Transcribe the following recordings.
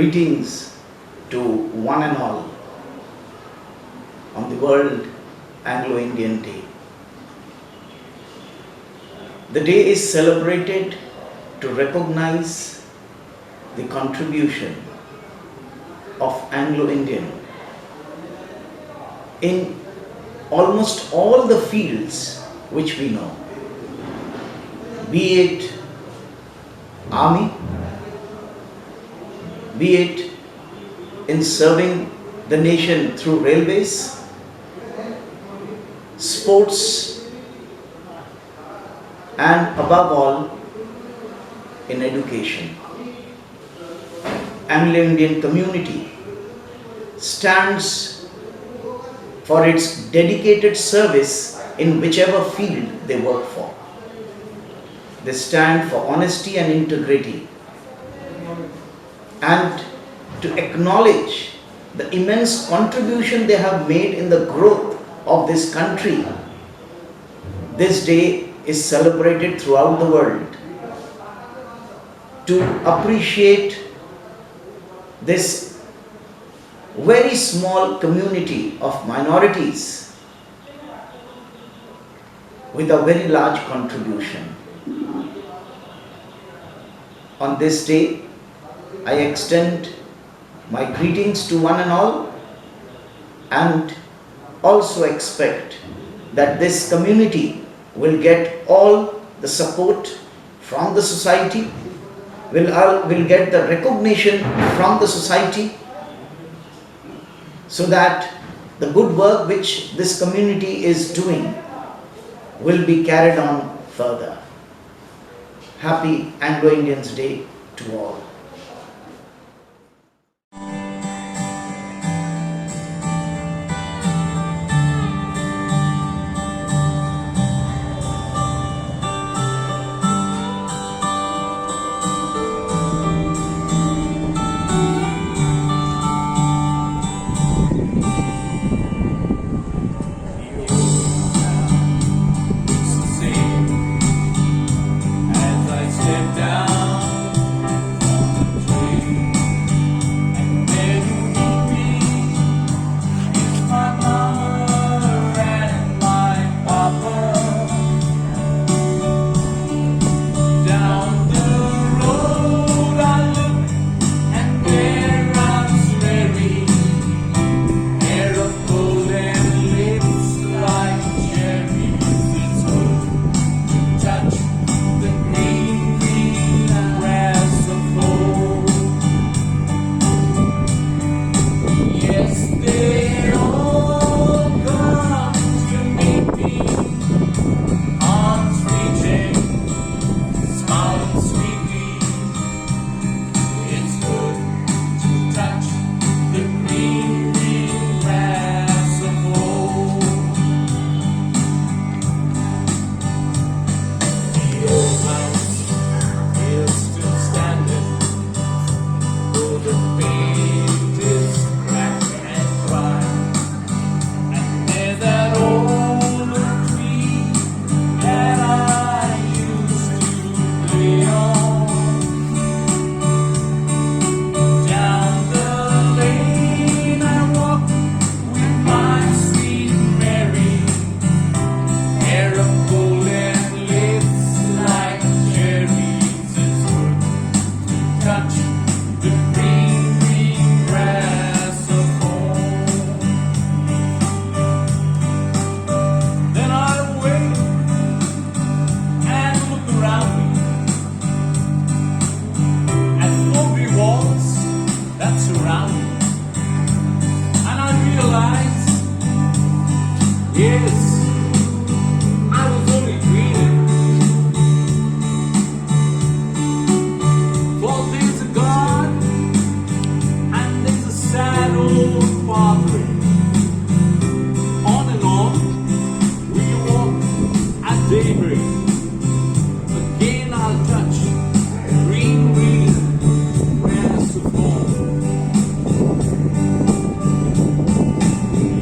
Greetings to one and all on the World Anglo-Indian Day. The day is celebrated to recognize the contribution of Anglo-Indian in almost all the fields which we know, be it army, be it in serving the nation through railways, sports, and above all, in education. Anglo-Indian community stands for its dedicated service in whichever field they work for. They stand for honesty and integrity, and to acknowledge the immense contribution they have made in the growth of this country. This day is celebrated throughout the world to appreciate this very small community of minorities with a very large contribution. On this day, I extend my greetings to one and all, and also expect that this community will get all the support from the society, will get the recognition from the society, so that the good work which this community is doing will be carried on further. Happy Anglo-Indians Day to all.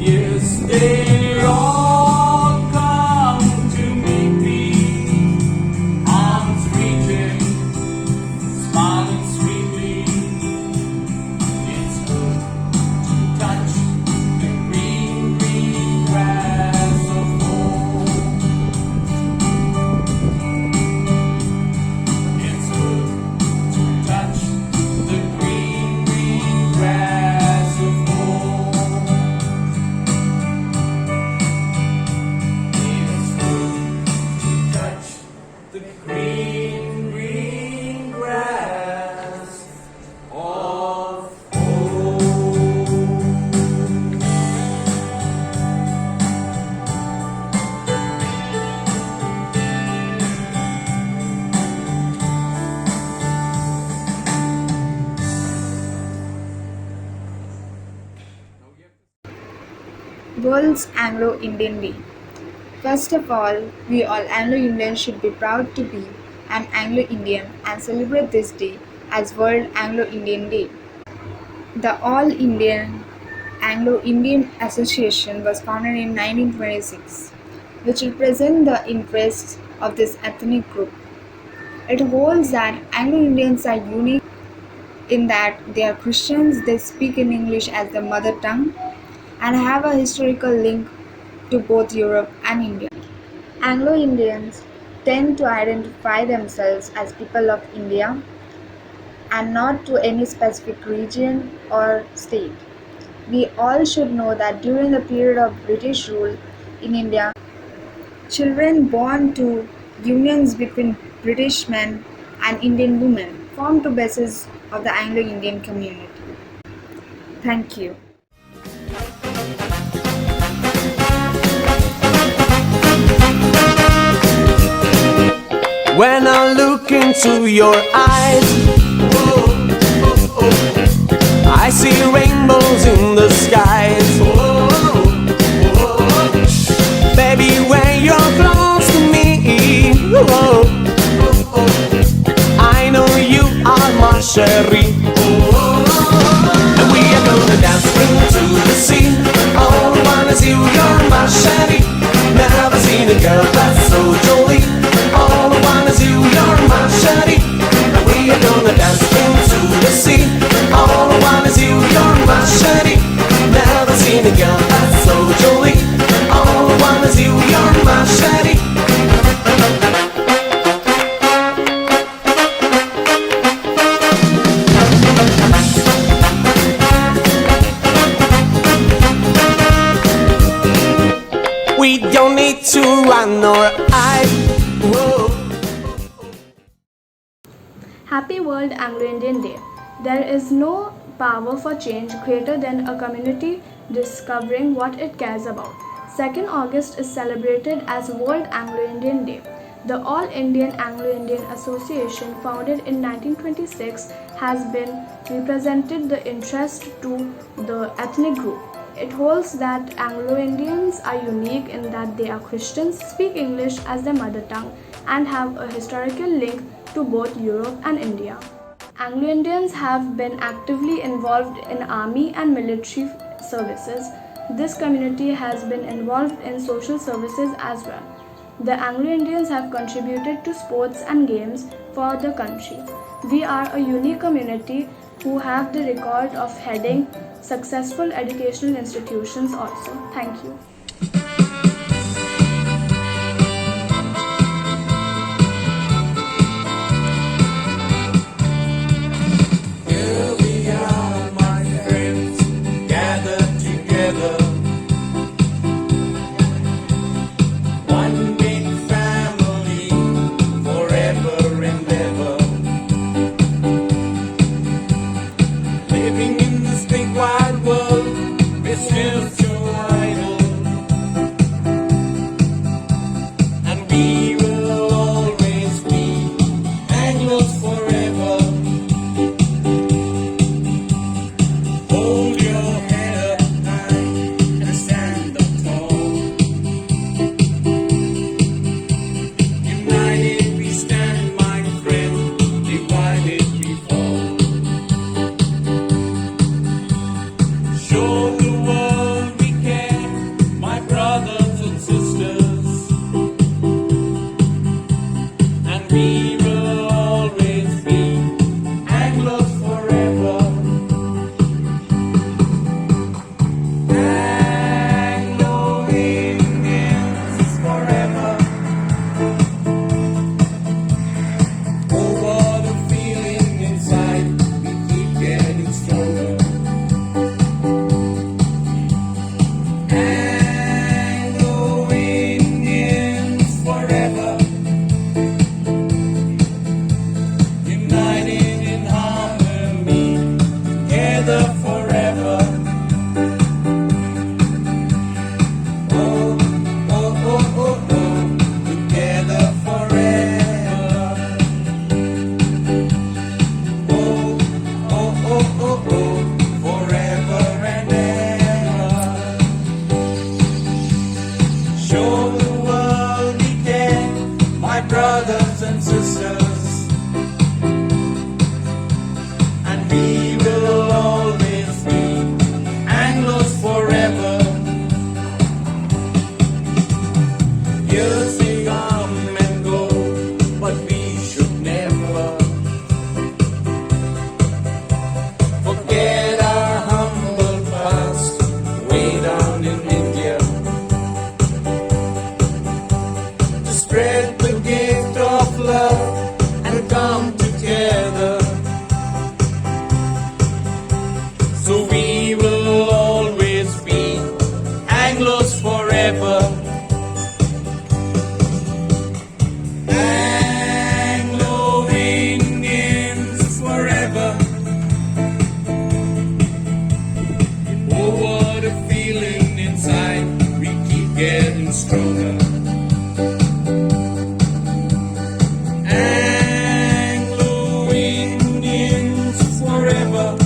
Yes, they are. World's Anglo-Indian Day. First of all, we all Anglo-Indians should be proud to be an Anglo-Indian and celebrate this day as World Anglo-Indian Day. The All Indian Anglo-Indian Association was founded in 1926, which represents the interests of this ethnic group. It holds that Anglo-Indians are unique in that they are Christians, they speak in English as their mother tongue, and have a historical link to both Europe and India. Anglo-Indians tend to identify themselves as people of India and not to any specific region or state. We all should know that during the period of British rule in India, children born to unions between British men and Indian women formed the basis of the Anglo-Indian community. Thank you. When I look into your eyes, I see rainbows in the skies. Baby, when you're close to me, I know you are my Cherie. And we are gonna dance into the sea. All I want is you, you're my Cherie. Never seen a girl that's so jolly. All I want is you, you're my Cherie. And we are gonna dance into the sea. All I want is you, you're my Cherie. Never seen a girl that's so jolly. All I want is you, you're my Cherie. We don't need to run or hide. Whoa. Happy World Anglo-Indian Day. There is no power for change greater than a community discovering what it cares about. 2nd August is celebrated as World Anglo-Indian Day. The All Indian Anglo-Indian Association, founded in 1926, has been represented the interest to the ethnic group. It holds that Anglo-Indians are unique in that they are Christians, speak English as their mother tongue, and have a historical link to both Europe and India. Anglo-Indians have been actively involved in army and military services. This community has been involved in social services as well. The Anglo-Indians have contributed to sports and games for the country. We are a unique community who have the record of heading successful educational institutions also. Thank you. Here we are, my friends, gathered together. One big family, forever and ever. Living in this big wide world, we're still too idle. love and come together. So we will always be Anglos forever. Anglo-Indians forever. Oh, what a feeling inside. We keep getting stronger. Anglo-Indians forever.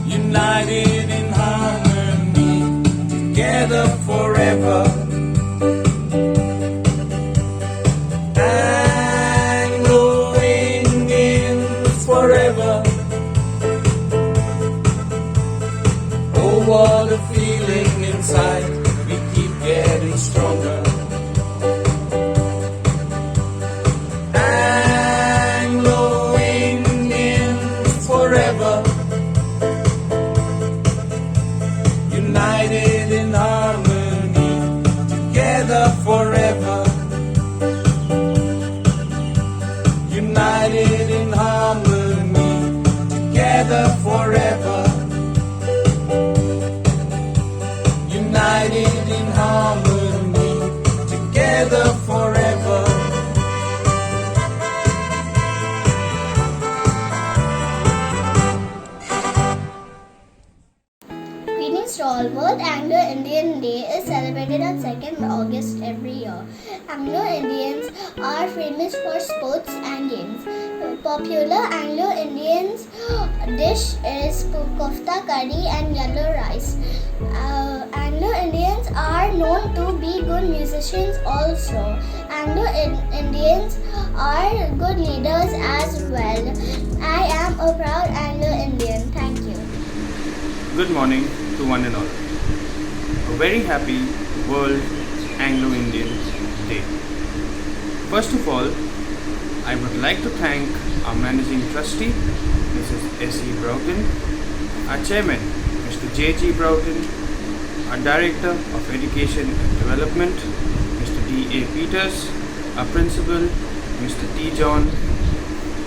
United in harmony, together forever. Anglo-Indians forever. Oh, what a feeling inside. We keep getting stronger. Anglo-Indians forever. United in harmony, together forever. United in harmony, together forever. United in harmony, together forever. Greetings to all. World Anglo-Indian Day is celebrated on 2nd August every year. Anglo-Indians are famous for sports and games. Popular Anglo-Indians dish is kofta curry and yellow rice. Anglo-Indians are known to be good musicians also. Anglo-Indians are good leaders as well. I am a proud Anglo-Indian. Thank you. Good morning to one and all. A very happy World Anglo-Indian Day. First of all, I would like to thank our Managing Trustee, Mrs. S.E. Broughton, our Chairman, Mr. J.G. Broughton, our Director of Education and Development, Mr. D.A. Peters, our Principal, Mr. T. John,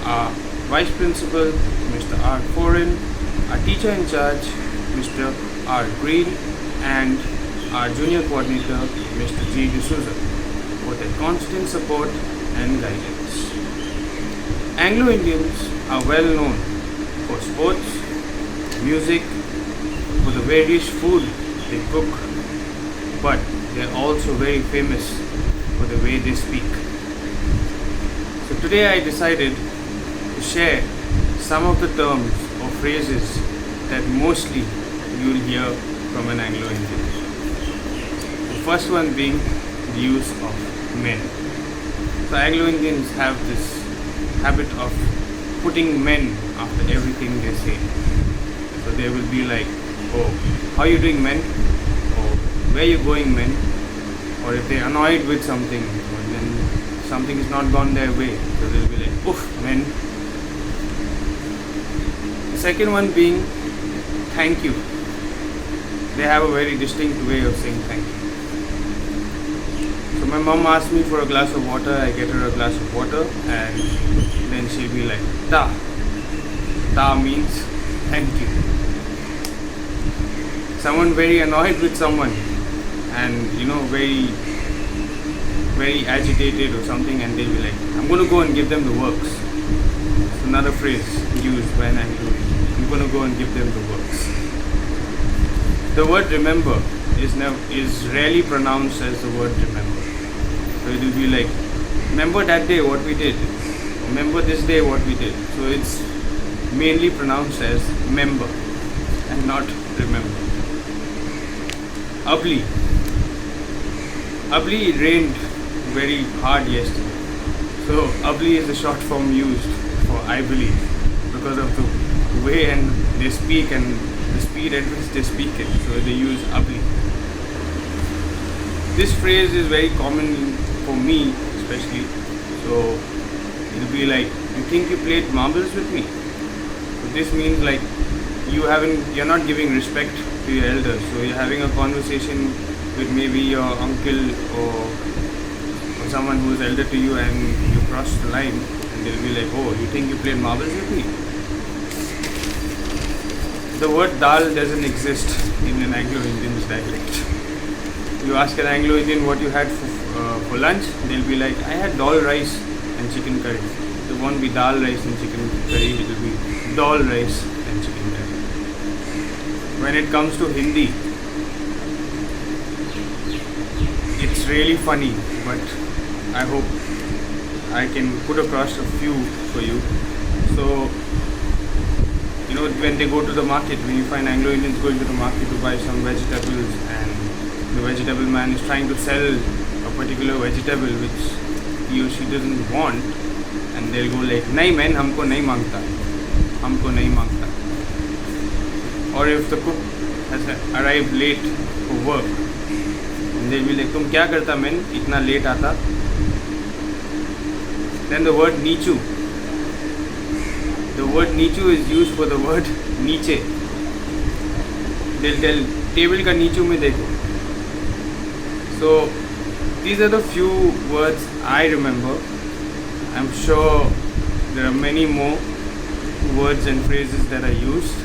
our Vice Principal, Mr. R. Foreign, our Teacher in Charge, Mr. R. Green, and our Junior Coordinator, Mr. G. D'Souza, for their constant support and guidance. Anglo-Indians are well known for sports, music, for the various food they cook, but they are also very famous for the way they speak. So today I decided to share some of the terms or phrases that mostly you will hear from an Anglo-Indian. The first one being the use of men. So Anglo-Indians have this habit of putting men after everything they say. So they will be like, oh, how are you doing, men? Or where are you going, men? Or if they're annoyed with something, or then something is not gone their way, so they'll be like, oof, men. The second one being thank you. They have a very distinct way of saying thank you. So my mom asks me for a glass of water, I get her a glass of water, and then she'll be like, ta. Ta means thank you. Someone very annoyed with someone and very agitated or something, and they'll be like, I'm going to go and give them the works. It's another phrase used when I'm going to go and give them the works. The word remember is rarely pronounced as the word remember. So it will be like, remember that day what we did, remember this day what we did. So it's mainly pronounced as member and not remember. Abli. Abli rained very hard yesterday. So Abli is the short form used for I believe, because of the way and they speak and the speed at which they speak it. So they use Abli. This phrase is very common for me especially. So it'll be like, you think you played marbles with me? So this means like you're not giving respect to your elders. So you're having a conversation with maybe your uncle or or someone who is elder to you and you cross the line and they'll be like, oh, you think you played marbles with me? The word dal doesn't exist in an Anglo-Indian's dialect. You ask an Anglo-Indian what you had for lunch, they'll be like, I had dal rice and chicken curry. It won't be dal rice and chicken curry, it will be dal rice and chicken curry. When it comes to Hindi, it's really funny, but I hope I can put across a few for you. So, you know, when they go to the market, when you find Anglo-Indians going to the market to buy some vegetables and the vegetable man is trying to sell a particular vegetable which he or she doesn't want, and they'll go like, nahi man, humko nahi mangta. Or if the cook has arrived late for work, and they'll be like, tum kya karta man, itna late aata? Then the word nichu. The word nichu is used for the word niche. They'll tell, table ka nichu mein dekho. So these are the few words I remember. I'm sure there are many more words and phrases that I used.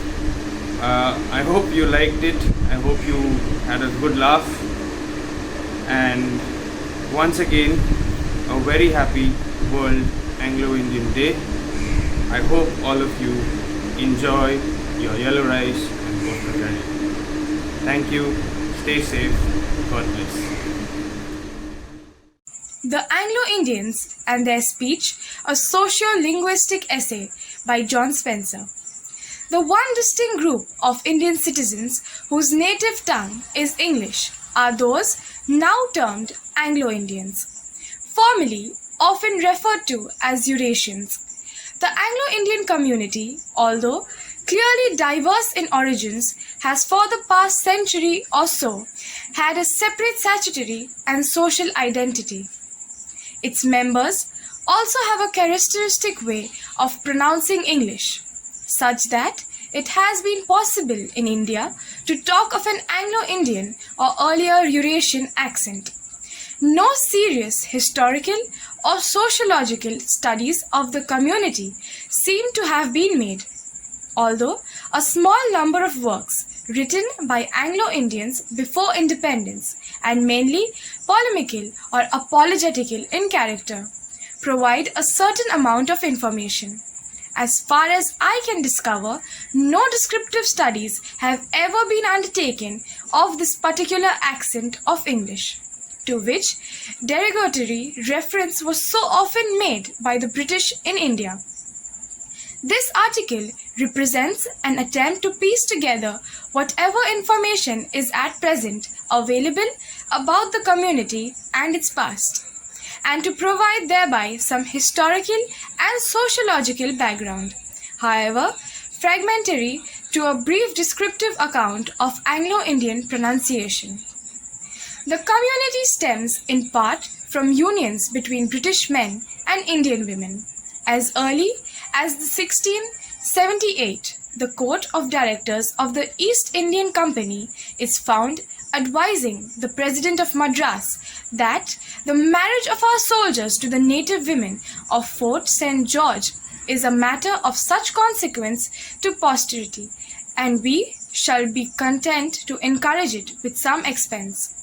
I hope you liked it. I hope you had a good laugh. And once again, a very happy World Anglo-Indian Day. I hope all of you enjoy your yellow rice and vodka curry. Thank you. Stay safe. God bless. The Anglo-Indians and Their Speech, a socio-linguistic essay by John Spencer. The one distinct group of Indian citizens whose native tongue is English are those now termed Anglo-Indians, formerly often referred to as Eurasians. The Anglo-Indian community, although clearly diverse in origins, has for the past century or so had a separate statutory and social identity. Its members also have a characteristic way of pronouncing English, such that it has been possible in India to talk of an Anglo-Indian or earlier Eurasian accent. No serious historical or sociological studies of the community seem to have been made, although a small number of works written by Anglo-Indians before independence and mainly polemical or apologetical in character provide a certain amount of information. As far as I can discover, no descriptive studies have ever been undertaken of this particular accent of English, to which derogatory reference was so often made by the British in India. This article represents an attempt to piece together whatever information is at present available about the community and its past, and to provide thereby some historical and sociological background, however fragmentary, to a brief descriptive account of Anglo-Indian pronunciation. The community stems in part from unions between British men and Indian women. As early as the 1678, the Court of Directors of the East Indian Company is found advising the President of Madras that the marriage of our soldiers to the native women of Fort St. George is a matter of such consequence to posterity, and we shall be content to encourage it with some expense.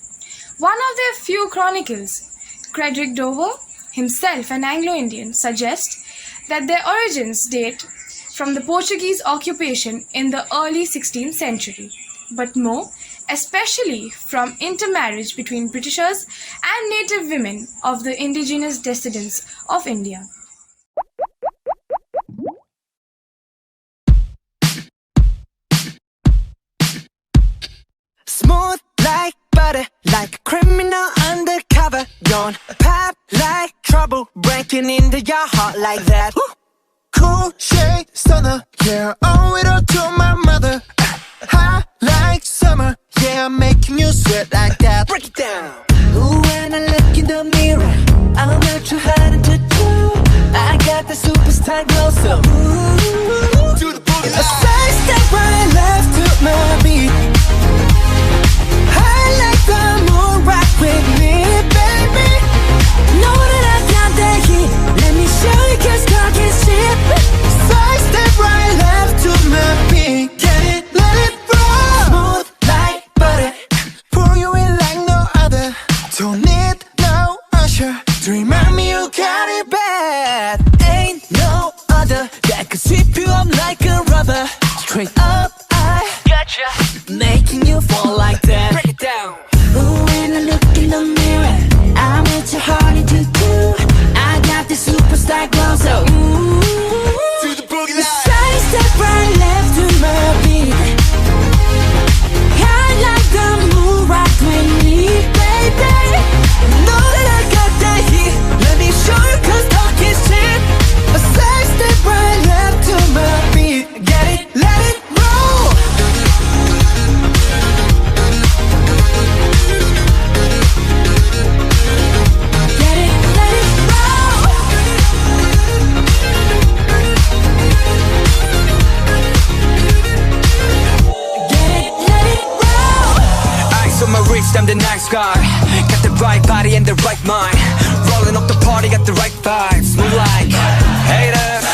One of their few chronicles, Frederick Dover, himself an Anglo-Indian, suggests that their origins date from the Portuguese occupation in the early 16th century, but more especially from intermarriage between Britishers and native women of the indigenous descendants of India. Smooth like butter, like a criminal undercover. Don't pop like trouble, breaking into your heart like that. Cool shade stunner, yeah, owe it all to my mother. Hot like summer, yeah, I'm making you sweat like that. Break it down. Ooh, when I look in the mirror, I'm not too hard to do. I got the superstar glow, so ooh, do the boogie. A side step right left to my beat. I like the moon rock with me, baby. No streets, I'm the nice guy. Got the right body and the right mind. Rolling up the party, got the right vibes. Move like haters,